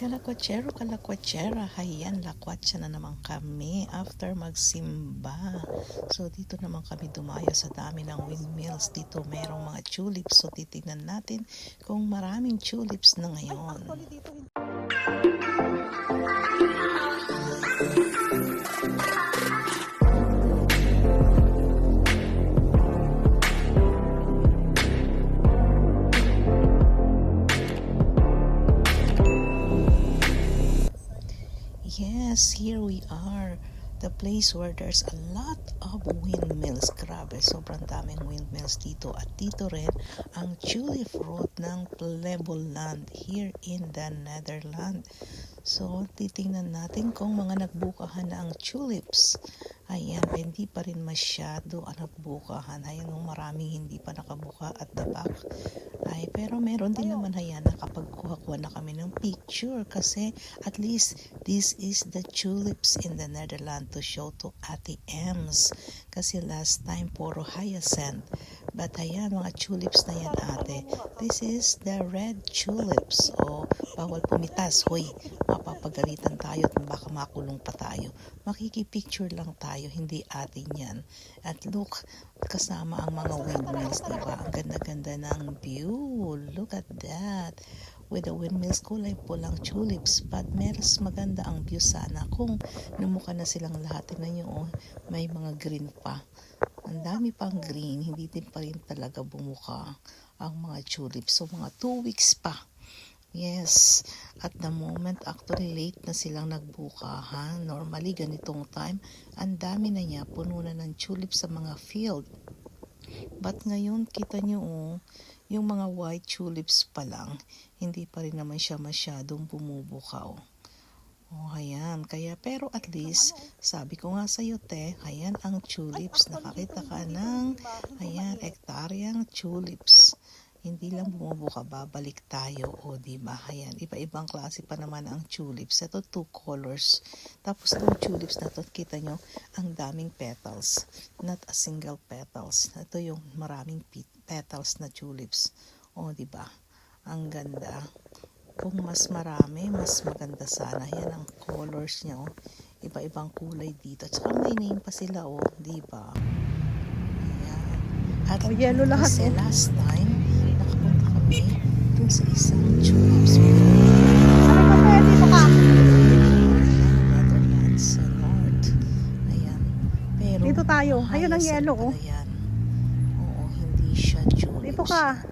Kalakwatsera, hayan, lakwatsa na naman kami after magsimba. So, dito naman kami dumayo sa dami ng windmills. Dito merong mga tulips. So, titignan natin kung maraming tulips na ngayon. Yes, here we are. The place where there's a lot of windmills. Grabe, sobrang daming windmills dito. At dito rin ang tulip fruit ng Flevoland here in the Netherlands. So, titingnan natin kung mga nagbukahan na ang tulips. Ayan, hindi pa rin masyado ang nagbukahan. Ayan, maraming hindi pa nakabuka at the back. Ay, pero meron din naman, ayan, nakapagkuha-kuha na kami ng picture kasi at least this is the tulips in the Netherlands to show to Ate Ems. Kasi last time, puro hyacinth. But ayan, mga tulips na yan, ate. This is the red tulips. O, bawal pumitas. Hoy, mapapagalitan tayo at baka makulong pa tayo. Makikipicture lang tayo, hindi atin yan. At look, kasama ang mga windmills, diba? Ang ganda-ganda ng view. Look at that. With the windmills, kulay pulang tulips. But meron maganda ang view sana kung namukha na silang lahat. Tingnan nyo, oh, may mga green pa. Ang dami pang green, hindi din pa rin talaga bumuka ang mga tulips. So, mga 2 weeks pa. Yes, at the moment, actually late na silang nagbuka, ha? Normally, ganitong time, ang dami na niya, puno na ng tulips sa mga field. But ngayon, kita nyo, oh, yung mga white tulips pa lang, hindi pa rin naman siya masyadong bumubuka, oh. Oh, ayan. Kaya, pero at least, sabi ko nga sa'yo, te, ayan ang tulips. Nakakita ka ng, ayan, ektaryang tulips. Hindi lang bumubuka, babalik tayo. O, diba? Ayan, iba-ibang klase pa naman ang tulips. Ito, 2 colors. Tapos, itong tulips na to, kita nyo, ang daming petals. Not a single petals. Ito yung maraming petals na tulips. O, diba? Ang ganda. Kung mas marami, mas maganda sana. Yan ang colors niya, oh. Iba-ibang kulay dito. At saka may name pa sila, oh. Diba? Ayan. At yellow lahat, kasi last time, nakapunta kami dun sa isang tulips. Ano ka pwede mo ka? Netherlands sa north. Ayan. Pero, Dito tayo. Ayun ang yellow, oh. Ayan. Oo, hindi siya tulips. Dito ka.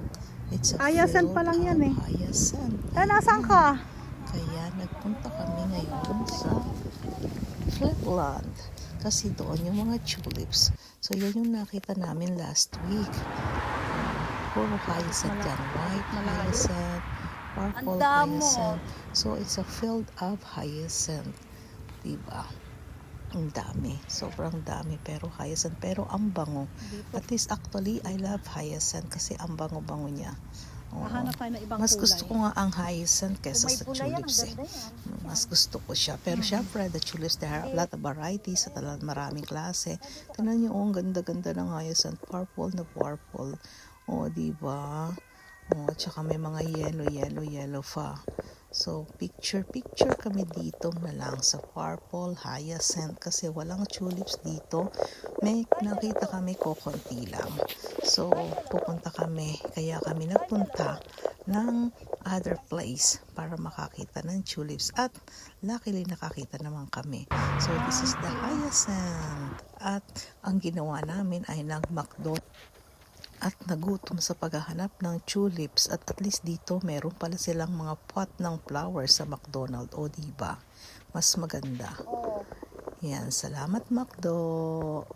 It's a Hyacinth field pa lang yan, eh. Hyacinth. Nasaan ka? Kaya nagpunta kami ngayon sa Flevoland kasi doon yung mga tulips. So yun yung nakita namin last week. Puro hyacinth yan. White hyacinth, purple hyacinth. So it's a field of hyacinth. Diba? Ang dami. Sobrang dami. Pero hyacinth. Pero ang bango. At least actually, I love hyacinth kasi ang bango-bango niya. Mahanap tayo ng ibang Mas kulay. gusto ko nga ang hyacinth kesa sa tulips, eh. Mas gusto ko siya. Pero syempre, the tulips, there are a lot of varieties at maraming klase. Tingnan niyo, oh, ang ganda-ganda ng hyacinth. Purple na purple. O, diba? O, tsaka may mga yellow pa. So, picture kami dito na lang sa purple hyacinth kasi walang tulips dito. May nakita kami kokonti lang. So, pupunta kami. Kaya kami nagpunta ng other place para makakita ng tulips. At luckily nakakita naman kami. So, this is the hyacinth. At ang ginawa namin ay nag-McDo at nagutom sa paghahanap ng tulips at least dito meron pala silang mga pot ng flowers sa McDonald's. O, diba? Mas maganda. Yan, salamat McDo.